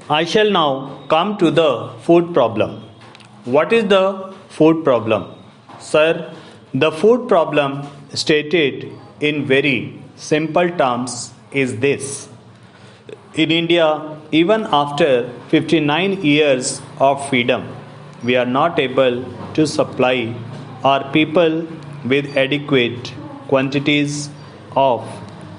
I shall now come to the food problem. What is the food problem? Sir, the food problem stated in very simple terms is this. In India, even after 59 years of freedom, we are not able to supply our people with adequate quantities of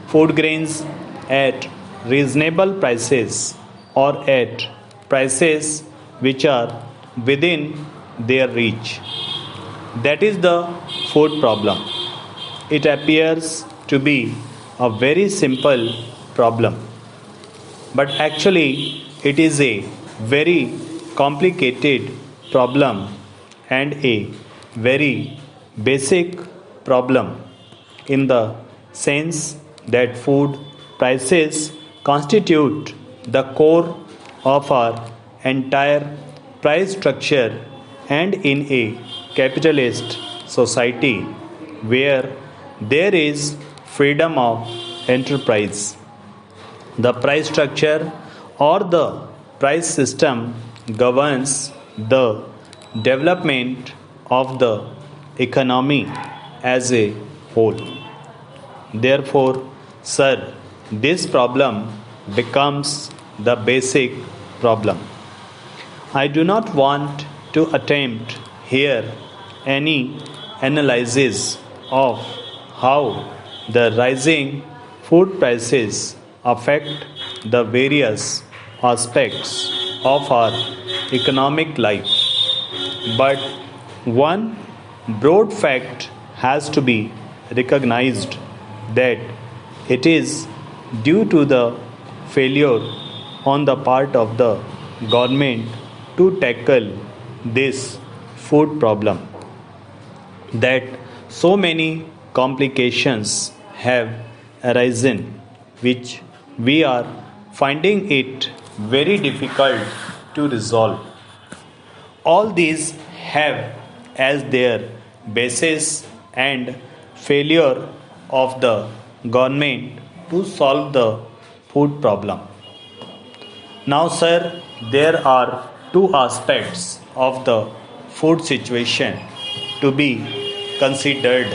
food grains at reasonable prices or at prices which are within their reach. That is the food problem. It appears to be a very simple problem, but actually, it is a very complicated problem and a very basic problem in the sense that food prices constitute the core of our entire price structure, and in a capitalist society where there is freedom of enterprise, the price structure or the price system governs the development of the economy as a whole. Therefore, sir, this problem becomes the basic problem. I do not want to attempt here any analysis of how the rising food prices affect the various aspects of our economic life. But one broad fact has to be recognized, that it is due to the failure on the part of the government to tackle this food problem that so many complications have arisen, which we are finding it very difficult to resolve. All these have as their basis and failure of the government to solve the food problem. Now, sir, there are two aspects of the food situation to be considered,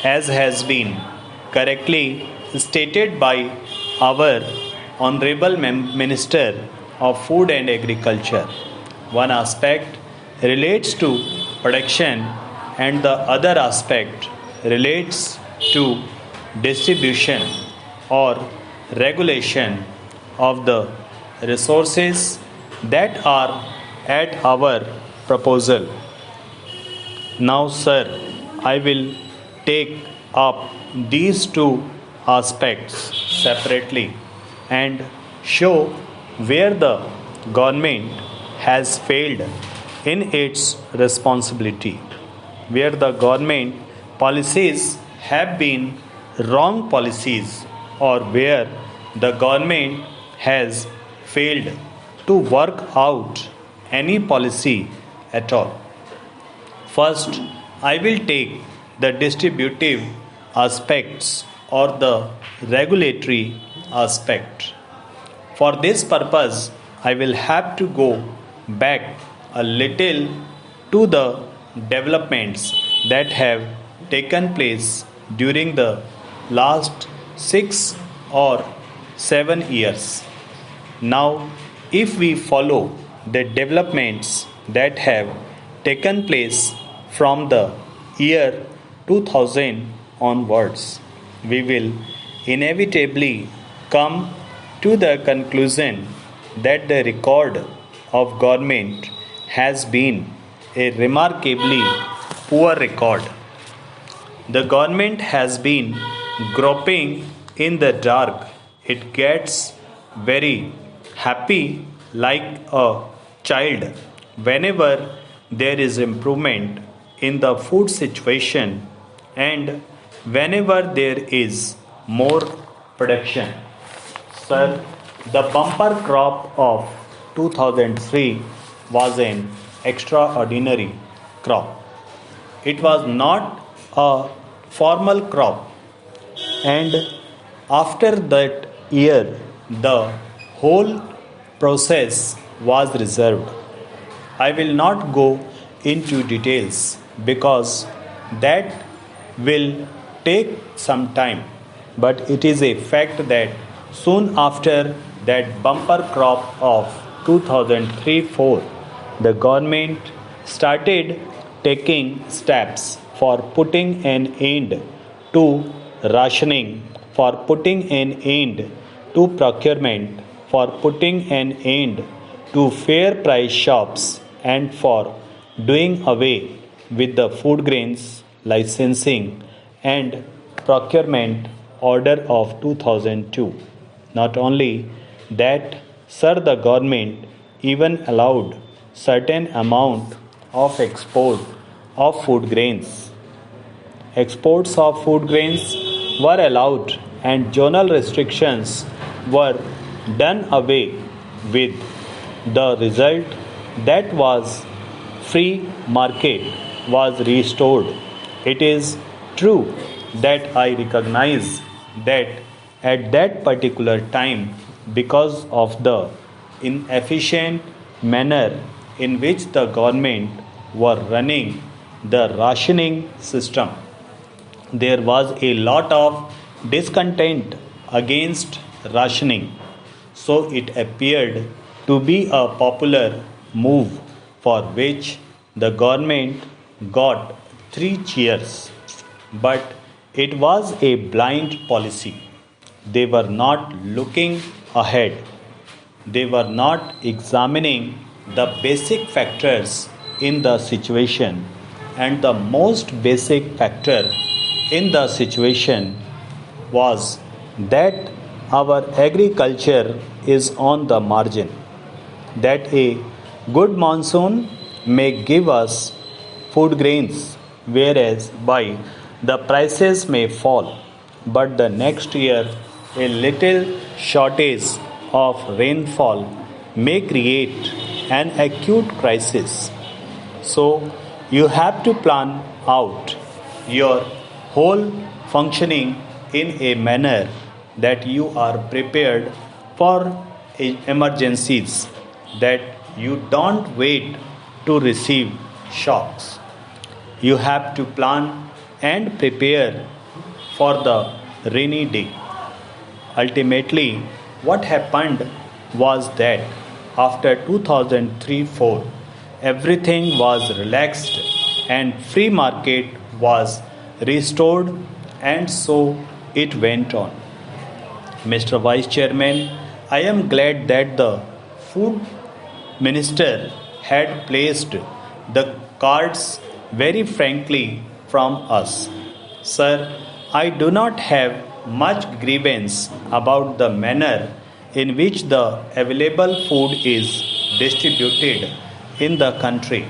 as has been correctly stated by our Honorable Minister of Food and Agriculture. One aspect relates to production and the other aspect relates to distribution or regulation of the resources that are at our proposal. Now, sir, I will take up these two aspects separately and show where the government has failed in its responsibility, where the government policies have been wrong policies, or where the government has failed to work out any policy at all. First, I will take the distributive aspects or the regulatory aspect. For this purpose, I will have to go back a little to the developments that have taken place during the last 6 or 7 years. Now, if we follow the developments that have taken place from the year 2000 onwards, we will inevitably come to the conclusion that the record of government has been a remarkably poor record. The government has been groping in the dark. It gets very happy like a child whenever there is improvement in the food situation and whenever there is more production. Sir, the bumper crop of 2003 was an extraordinary crop. It was not a formal crop, and after that year, the whole process was reserved. I will not go into details because that will take some time, but it is a fact that soon after that bumper crop of 2003-4, the government started taking steps for putting an end to rationing, for putting an end to procurement, for putting an end to fair price shops, and for doing away with the food grains licensing and procurement order of 2002. Not only that, sir, the government even allowed certain amount of export of food grains. Exports of food grains were allowed and zonal restrictions were done away with. The result that was free market was restored. It is true that I recognize that at that particular time, because of the inefficient manner in which the government were running the rationing system, there was a lot of discontent against rationing. So it appeared to be a popular move for which the government got 3 cheers. But it was a blind policy. They were not looking ahead. They were not examining the basic factors in the situation, and the most basic factor in the situation was that our agriculture is on the margin, that a good monsoon may give us food grains, whereas by the prices may fall, but the next year a little shortage of rainfall may create an acute crisis. So you have to plan out your whole functioning in a manner that you are prepared for emergencies, that you don't wait to receive shocks. You have to plan and prepare for the rainy day. Ultimately, what happened was that after 2003-4, everything was relaxed and free market was restored, and so it went on. Mr. Vice Chairman, I am glad that the Food Minister had placed the cards very frankly from us. Sir, I do not have much grievance about the manner in which the available food is distributed in the country,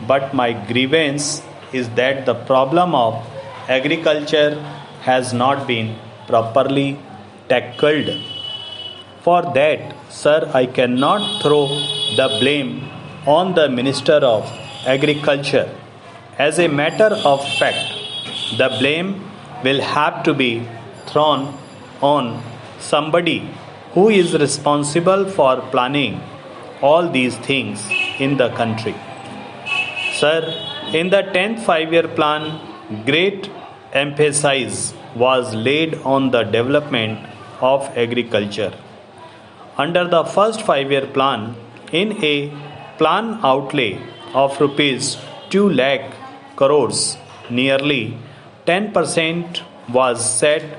but my grievance is that the problem of agriculture has not been properly tackled. For that, sir, I cannot throw the blame on the Minister of Agriculture. As a matter of fact, the blame will have to be thrown on somebody who is responsible for planning all these things in the country. Sir, in the 10th 5-year plan, great emphasis was laid on the development of agriculture. Under the first 5-year plan, in a plan outlay of rupees 2 lakh crores, nearly 10% was set